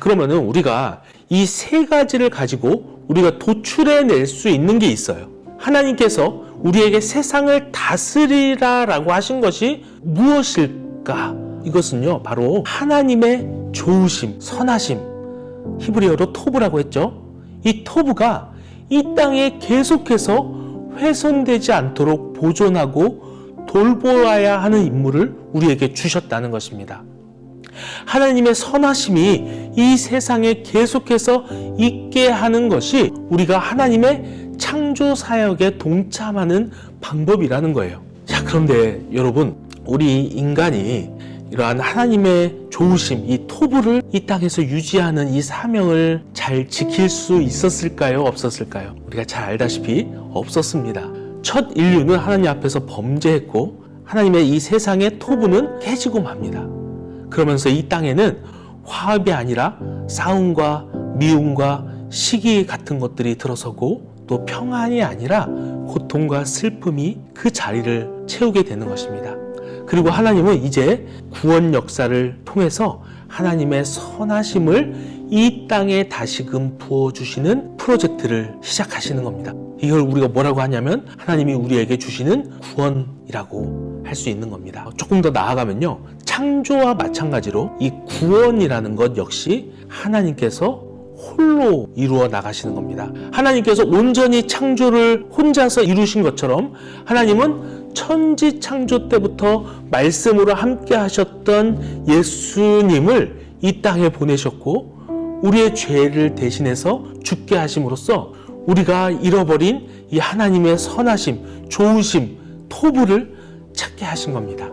그러면은 우리가 이 세 가지를 가지고 우리가 도출해낼 수 있는 게 있어요. 하나님께서 우리에게 세상을 다스리라라고 하신 것이 무엇일까? 이것은요, 바로 하나님의 좋으심, 선하심, 히브리어로 토브라고 했죠. 이 토브가 이 땅에 계속해서 훼손되지 않도록 보존하고 돌보아야 하는 임무를 우리에게 주셨다는 것입니다. 하나님의 선하심이 이 세상에 계속해서 있게 하는 것이 우리가 하나님의 창조 사역에 동참하는 방법이라는 거예요. 자, 그런데 여러분, 우리 인간이 이러한 하나님의 좋으심, 이 토부를 이 땅에서 유지하는 이 사명을 잘 지킬 수 있었을까요? 없었을까요? 우리가 잘 알다시피 없었습니다. 첫 인류는 하나님 앞에서 범죄했고 하나님의 이 세상의 토부는 깨지고 맙니다. 그러면서 이 땅에는 화합이 아니라 싸움과 미움과 시기 같은 것들이 들어서고 또 평안이 아니라 고통과 슬픔이 그 자리를 채우게 되는 것입니다. 그리고 하나님은 이제 구원 역사를 통해서 하나님의 선하심을 이 땅에 다시금 부어주시는 프로젝트를 시작하시는 겁니다. 이걸 우리가 뭐라고 하냐면 하나님이 우리에게 주시는 구원이라고 할 수 있는 겁니다. 조금 더 나아가면요, 창조와 마찬가지로 이 구원이라는 것 역시 하나님께서 홀로 이루어 나가시는 겁니다. 하나님께서 온전히 창조를 혼자서 이루신 것처럼 하나님은 천지 창조 때부터 말씀으로 함께 하셨던 예수님을 이 땅에 보내셨고 우리의 죄를 대신해서 죽게 하심으로써 우리가 잃어버린 이 하나님의 선하심, 좋으심, 토부를 찾게 하신 겁니다.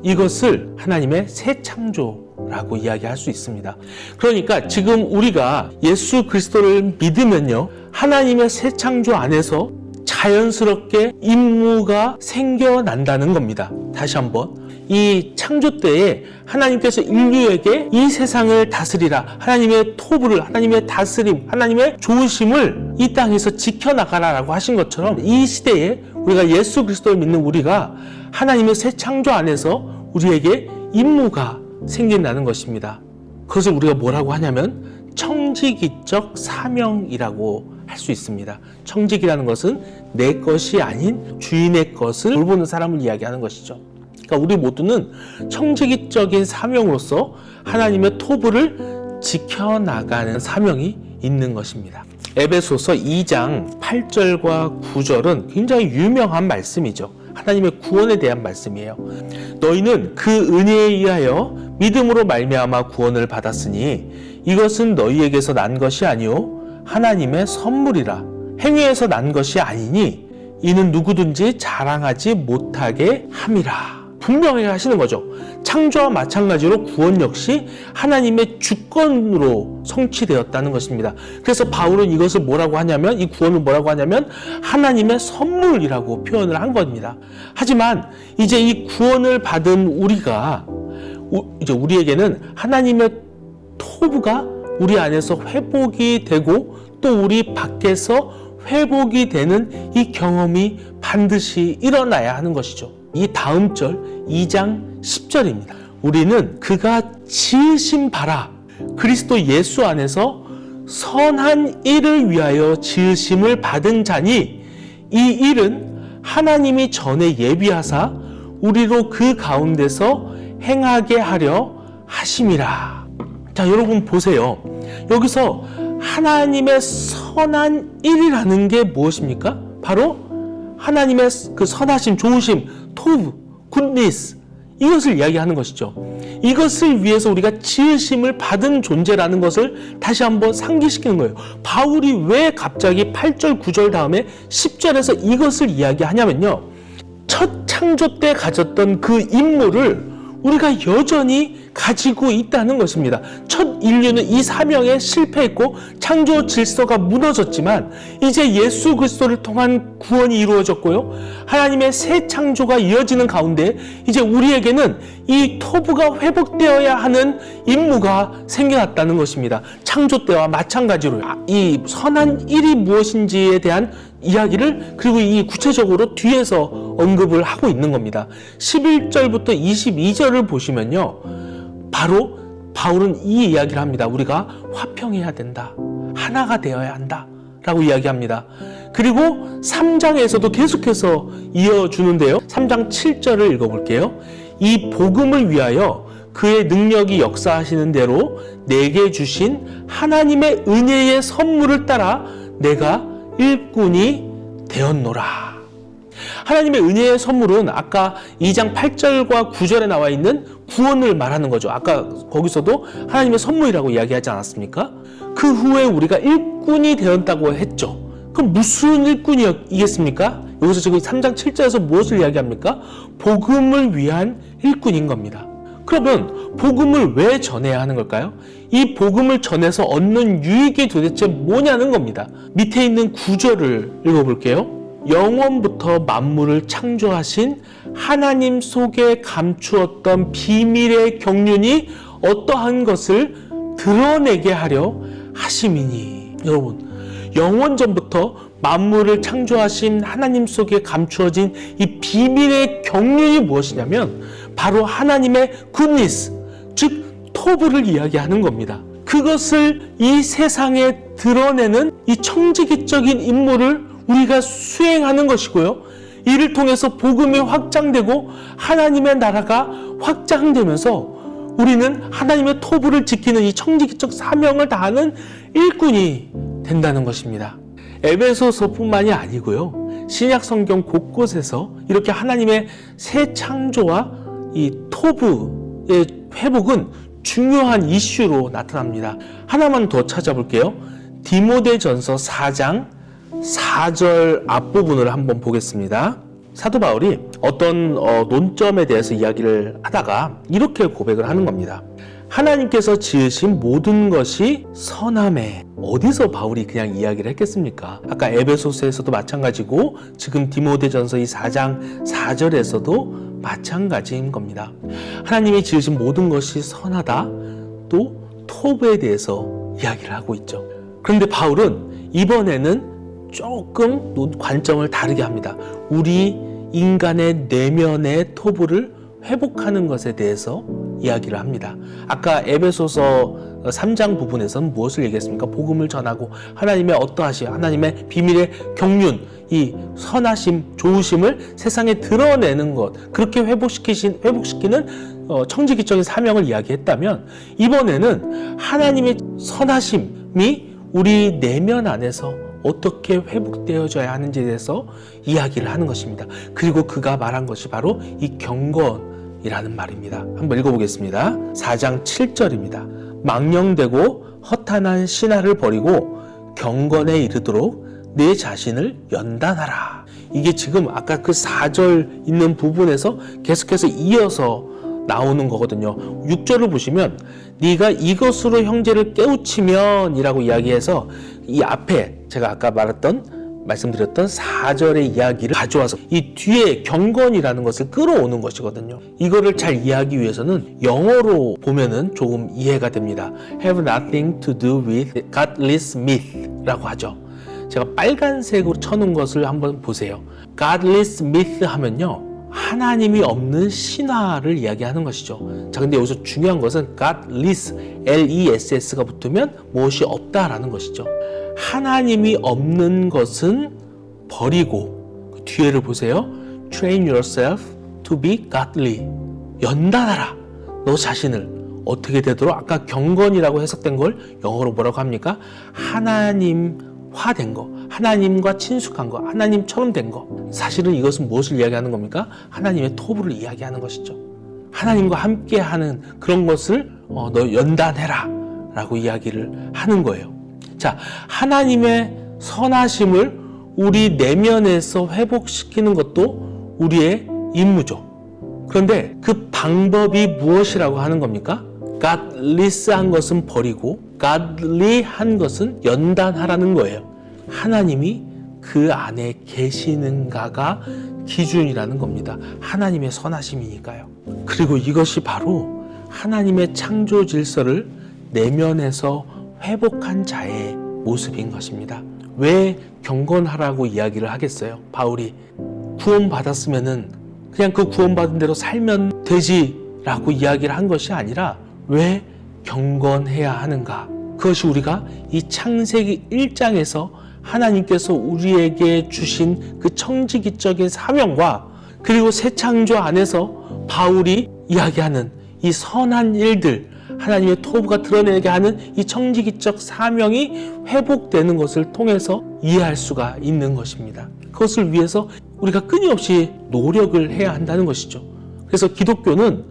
이것을 하나님의 새 창조라고 이야기할 수 있습니다. 그러니까 지금 우리가 예수 그리스도를 믿으면요, 하나님의 새 창조 안에서 자연스럽게 임무가 생겨난다는 겁니다. 다시 한번, 이 창조 때에 하나님께서 인류에게 이 세상을 다스리라, 하나님의 토부를, 하나님의 다스림, 하나님의 좋으심을 이 땅에서 지켜나가라라고 하신 것처럼 이 시대에 우리가 예수 그리스도를 믿는 우리가 하나님의 새 창조 안에서 우리에게 임무가 생긴다는 것입니다. 그것을 우리가 뭐라고 하냐면 청지기적 사명이라고 할 수 있습니다. 청지기라는 것은 내 것이 아닌 주인의 것을 돌보는 사람을 이야기하는 것이죠. 그러니까 우리 모두는 청지기적인 사명으로서 하나님의 토부를 지켜나가는 사명이 있는 것입니다. 에베소서 2장 8절과 9절은 굉장히 유명한 말씀이죠. 하나님의 구원에 대한 말씀이에요. 너희는 그 은혜에 의하여 믿음으로 말미암아 구원을 받았으니 이것은 너희에게서 난 것이 아니요 하나님의 선물이라. 행위에서 난 것이 아니니 이는 누구든지 자랑하지 못하게 함이라. 분명히 하시는 거죠. 창조와 마찬가지로 구원 역시 하나님의 주권으로 성취되었다는 것입니다. 그래서 바울은 이것을 뭐라고 하냐면, 이 구원을 뭐라고 하냐면 하나님의 선물이라고 표현을 한 겁니다. 하지만 이제 이 구원을 받은 우리가 이제 우리에게는 하나님의 토부가 우리 안에서 회복이 되고 또 우리 밖에서 회복이 되는 이 경험이 반드시 일어나야 하는 것이죠. 이 다음 절 2장 10절입니다. 우리는 그가 지으신 바라 그리스도 예수 안에서 선한 일을 위하여 지으심을 받은 자니 이 일은 하나님이 전에 예비하사 우리로 그 가운데서 행하게 하려 하심이라. 자, 여러분 보세요. 여기서 하나님의 선한 일이라는 게 무엇입니까? 바로 하나님의 그 선하심, 좋으심, 토브, 굿니스, 이것을 이야기하는 것이죠. 이것을 위해서 우리가 지으심을 받은 존재라는 것을 다시 한번 상기시키는 거예요. 바울이 왜 갑자기 8절, 9절 다음에 10절에서 이것을 이야기하냐면요, 첫 창조 때 가졌던 그 임무를 우리가 여전히 가지고 있다는 것입니다. 첫 인류는 이 사명에 실패했고 창조 질서가 무너졌지만 이제 예수 그리스도를 통한 구원이 이루어졌고요, 하나님의 새 창조가 이어지는 가운데 이제 우리에게는 이 토부가 회복되어야 하는 임무가 생겨났다는 것입니다. 창조 때와 마찬가지로 이 선한 일이 무엇인지에 대한 이야기를 그리고 이 구체적으로 뒤에서 언급을 하고 있는 겁니다. 11절부터 22절을 보시면요, 바로 바울은 이 이야기를 합니다. 우리가 화평해야 된다. 하나가 되어야 한다. 라고 이야기합니다. 그리고 3장에서도 계속해서 이어주는데요. 3장 7절을 읽어볼게요. 이 복음을 위하여 그의 능력이 역사하시는 대로 내게 주신 하나님의 은혜의 선물을 따라 내가 일꾼이 되었노라. 하나님의 은혜의 선물은 아까 2장 8절과 9절에 나와 있는 구원을 말하는 거죠. 아까 거기서도 하나님의 선물이라고 이야기하지 않았습니까? 그 후에 우리가 일꾼이 되었다고 했죠. 그럼 무슨 일꾼이겠습니까? 여기서 지금 3장 7절에서 무엇을 이야기합니까? 복음을 위한 일꾼인 겁니다. 그러면 복음을 왜 전해야 하는 걸까요? 이 복음을 전해서 얻는 유익이 도대체 뭐냐는 겁니다. 밑에 있는 구절을 읽어볼게요. 영원부터 만물을 창조하신 하나님 속에 감추었던 비밀의 경륜이 어떠한 것을 드러내게 하려 하심이니. 여러분, 영원전부터 만물을 창조하신 하나님 속에 감추어진 이 비밀의 경륜이 무엇이냐면 바로 하나님의 굿니스, 즉 토부를 이야기하는 겁니다. 그것을 이 세상에 드러내는 이 청지기적인 임무를 우리가 수행하는 것이고요. 이를 통해서 복음이 확장되고 하나님의 나라가 확장되면서 우리는 하나님의 토부를 지키는 이 청지기적 사명을 다하는 일꾼이 된다는 것입니다. 에베소서뿐만이 아니고요. 신약 성경 곳곳에서 이렇게 하나님의 새 창조와 이 토부의 회복은 중요한 이슈로 나타납니다. 하나만 더 찾아볼게요. 디모데전서 4장 4절 앞부분을 한번 보겠습니다. 사도 바울이 어떤 논점에 대해서 이야기를 하다가 이렇게 고백을 하는 겁니다. 하나님께서 지으신 모든 것이 선함에. 어디서 바울이 그냥 이야기를 했겠습니까? 아까 에베소서에서도 마찬가지고 지금 디모데전서 이 4장 4절에서도 마찬가지인 겁니다. 하나님이 지으신 모든 것이 선하다. 또 토부에 대해서 이야기를 하고 있죠. 그런데 바울은 이번에는 조금 관점을 다르게 합니다. 우리 인간의 내면의 토부를 회복하는 것에 대해서 이야기를 합니다. 아까 에베소서 3장 부분에서는 무엇을 얘기했습니까? 복음을 전하고 하나님의 어떠하심, 하나님의 비밀의 경륜, 이 선하심, 좋으심을 세상에 드러내는 것, 그렇게 회복시키는 청지기적인 사명을 이야기했다면 이번에는 하나님의 선하심이 우리 내면 안에서 어떻게 회복되어져야 하는지에 대해서 이야기를 하는 것입니다. 그리고 그가 말한 것이 바로 이 경건이라는 말입니다. 한번 읽어보겠습니다. 4장 7절입니다. 망령되고 허탄한 신화를 버리고 경건에 이르도록 내 자신을 연단하라. 이게 지금 아까 그 4절 있는 부분에서 계속해서 이어서 나오는 거거든요. 6절을 보시면 네가 이것으로 형제를 깨우치면 이라고 이야기해서 이 앞에 제가 아까 말씀드렸던 4절의 이야기를 가져와서 이 뒤에 경건이라는 것을 끌어오는 것이거든요. 이거를 잘 이해하기 위해서는 영어로 보면은 조금 이해가 됩니다. Have nothing to do with godless myth 라고 하죠. 제가 빨간색으로 쳐놓은 것을 한번 보세요. godless myth 하면요, 하나님이 없는 신화를 이야기하는 것이죠. 자, 근데 여기서 중요한 것은 godless, L-E-S-S가 붙으면 무엇이 없다라는 것이죠. 하나님이 없는 것은 버리고, 그 뒤에를 보세요. Train yourself to be godly. 연단하라. 너 자신을 어떻게 되도록, 아까 경건이라고 해석된 걸 영어로 뭐라고 합니까? 하나님화된 거, 하나님과 친숙한 거, 하나님처럼 된 거. 사실은 이것은 무엇을 이야기하는 겁니까? 하나님의 토부를 이야기하는 것이죠. 하나님과 함께하는 그런 것을 너 연단해라 라고 이야기를 하는 거예요. 자, 하나님의 선하심을 우리 내면에서 회복시키는 것도 우리의 임무죠. 그런데 그 방법이 무엇이라고 하는 겁니까? godless한 것은 버리고 godly한 것은 연단하라는 거예요. 하나님이 그 안에 계시는가가 기준이라는 겁니다. 하나님의 선하심이니까요. 그리고 이것이 바로 하나님의 창조 질서를 내면에서 회복한 자의 모습인 것입니다. 왜 경건하라고 이야기를 하겠어요? 바울이 구원받았으면은 그냥 그 구원받은 대로 살면 되지라고 이야기를 한 것이 아니라 왜 경건해야 하는가? 그것이 우리가 이 창세기 1장에서 하나님께서 우리에게 주신 그 청지기적인 사명과 그리고 새 창조 안에서 바울이 이야기하는 이 선한 일들, 하나님의 토부가 드러내게 하는 이 청지기적 사명이 회복되는 것을 통해서 이해할 수가 있는 것입니다. 그것을 위해서 우리가 끊임없이 노력을 해야 한다는 것이죠. 그래서 기독교는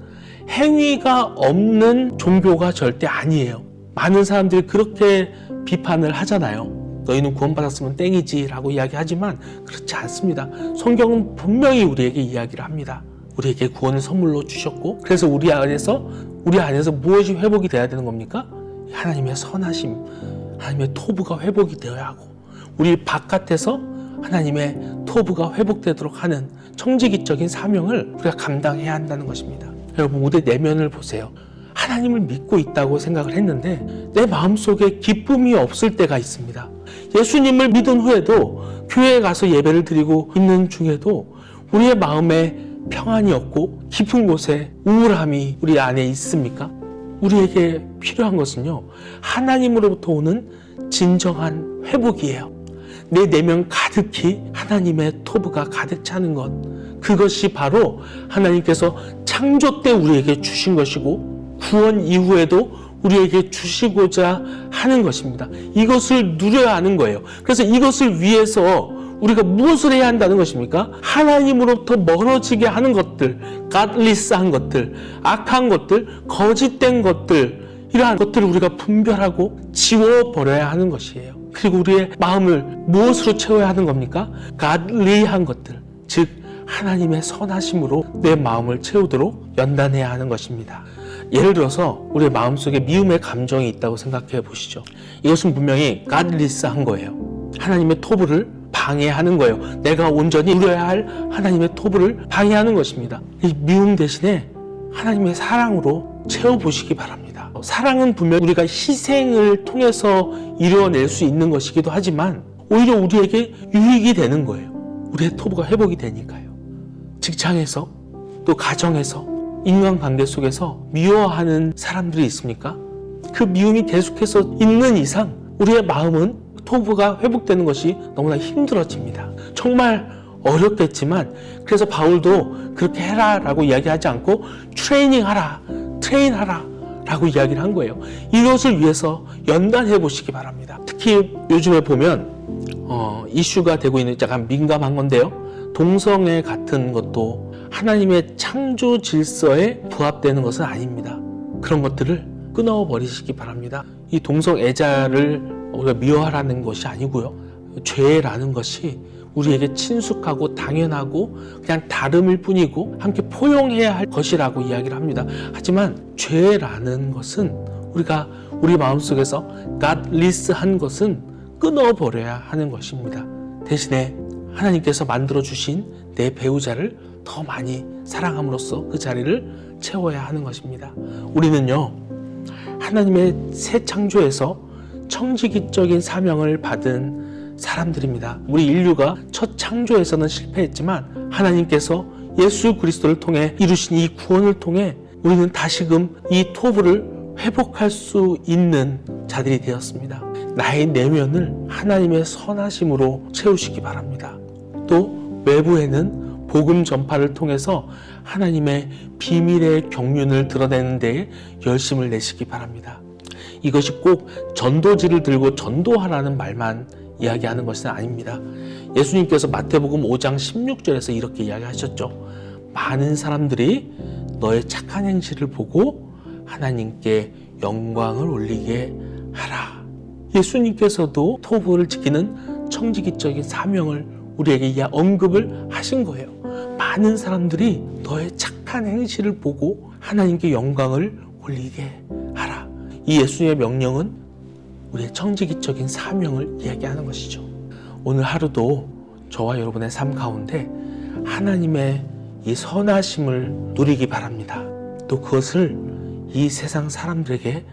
행위가 없는 종교가 절대 아니에요. 많은 사람들이 그렇게 비판을 하잖아요. 너희는 구원받았으면 땡이지 라고 이야기하지만 그렇지 않습니다. 성경은 분명히 우리에게 이야기를 합니다. 우리에게 구원을 선물로 주셨고, 그래서 우리 안에서 무엇이 회복이 돼야 되는 겁니까? 하나님의 선하심, 하나님의 토부가 회복이 되어야 하고, 우리 바깥에서 하나님의 토부가 회복되도록 하는 청지기적인 사명을 우리가 감당해야 한다는 것입니다. 여러분, 우리 내면을 보세요. 하나님을 믿고 있다고 생각을 했는데 내 마음속에 기쁨이 없을 때가 있습니다. 예수님을 믿은 후에도 교회에 가서 예배를 드리고 있는 중에도 우리의 마음에 평안이 없고 깊은 곳에 우울함이 우리 안에 있습니까? 우리에게 필요한 것은요, 하나님으로부터 오는 진정한 회복이에요. 내 내면 가득히 하나님의 토부가 가득 차는 것, 그것이 바로 하나님께서 창조 때 우리에게 주신 것이고 구원 이후에도 우리에게 주시고자 하는 것입니다. 이것을 누려야 하는 거예요. 그래서 이것을 위해서 우리가 무엇을 해야 한다는 것입니까? 하나님으로부터 멀어지게 하는 것들, godless한 것들, 악한 것들, 거짓된 것들, 이러한 것들을 우리가 분별하고 지워버려야 하는 것이에요. 그리고 우리의 마음을 무엇으로 채워야 하는 겁니까? godly한 것들, 즉 하나님의 선하심으로 내 마음을 채우도록 연단해야 하는 것입니다. 예를 들어서 우리의 마음속에 미움의 감정이 있다고 생각해 보시죠. 이것은 분명히 godless한 거예요. 하나님의 토부를 방해하는 거예요. 내가 온전히 누려야 할 하나님의 토부를 방해하는 것입니다. 이 미움 대신에 하나님의 사랑으로 채워보시기 바랍니다. 사랑은 분명 우리가 희생을 통해서 이루어낼 수 있는 것이기도 하지만 오히려 우리에게 유익이 되는 거예요. 우리의 토부가 회복이 되니까요. 직장에서 또 가정에서 인간관계 속에서 미워하는 사람들이 있습니까? 그 미움이 계속해서 있는 이상 우리의 마음은 토부가 회복되는 것이 너무나 힘들어집니다. 정말 어렵겠지만 그래서 바울도 그렇게 해라 라고 이야기하지 않고 트레이닝하라 라고 이야기를 한 거예요. 이것을 위해서 연단해 보시기 바랍니다. 특히 요즘에 보면 이슈가 되고 있는 약간 민감한 건데요. 동성애 같은 것도 하나님의 창조 질서에 부합되는 것은 아닙니다. 그런 것들을 끊어버리시기 바랍니다. 이 동성애자를 우리가 미워하라는 것이 아니고요. 죄라는 것이 우리에게 친숙하고 당연하고 그냥 다름일 뿐이고 함께 포용해야 할 것이라고 이야기를 합니다. 하지만 죄라는 것은 우리가 우리 마음속에서 godless한 것은 끊어버려야 하는 것입니다. 대신에 하나님께서 만들어주신 내 배우자를 더 많이 사랑함으로써 그 자리를 채워야 하는 것입니다. 우리는요, 하나님의 새 창조에서 청지기적인 사명을 받은 사람들입니다. 우리 인류가 첫 창조에서는 실패했지만 하나님께서 예수 그리스도를 통해 이루신 이 구원을 통해 우리는 다시금 이 토부를 회복할 수 있는 자들이 되었습니다. 나의 내면을 하나님의 선하심으로 채우시기 바랍니다. 또 외부에는 복음 전파를 통해서 하나님의 비밀의 경륜을 드러내는 데에 열심을 내시기 바랍니다. 이것이 꼭 전도지를 들고 전도하라는 말만 이야기하는 것은 아닙니다. 예수님께서 마태복음 5장 16절에서 이렇게 이야기하셨죠. 많은 사람들이 너의 착한 행실을 보고 하나님께 영광을 올리게 하라. 예수님께서도 토부를 지키는 청지기적인 사명을 우리에게 언급을 하신 거예요. 많은 사람들이 너의 착한 행실을 보고 하나님께 영광을 올리게 하라. 이 예수님의 명령은 우리의 청지기적인 사명을 이야기하는 것이죠. 오늘 하루도 저와 여러분의 삶 가운데 하나님의 이 선하심을 누리기 바랍니다. 또 그것을 이 세상 사람들에게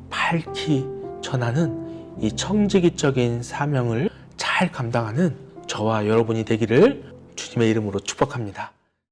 밝히 전하는 이 청지기적인 사명을 잘 감당하는 저와 여러분이 되기를 주님의 이름으로 축복합니다.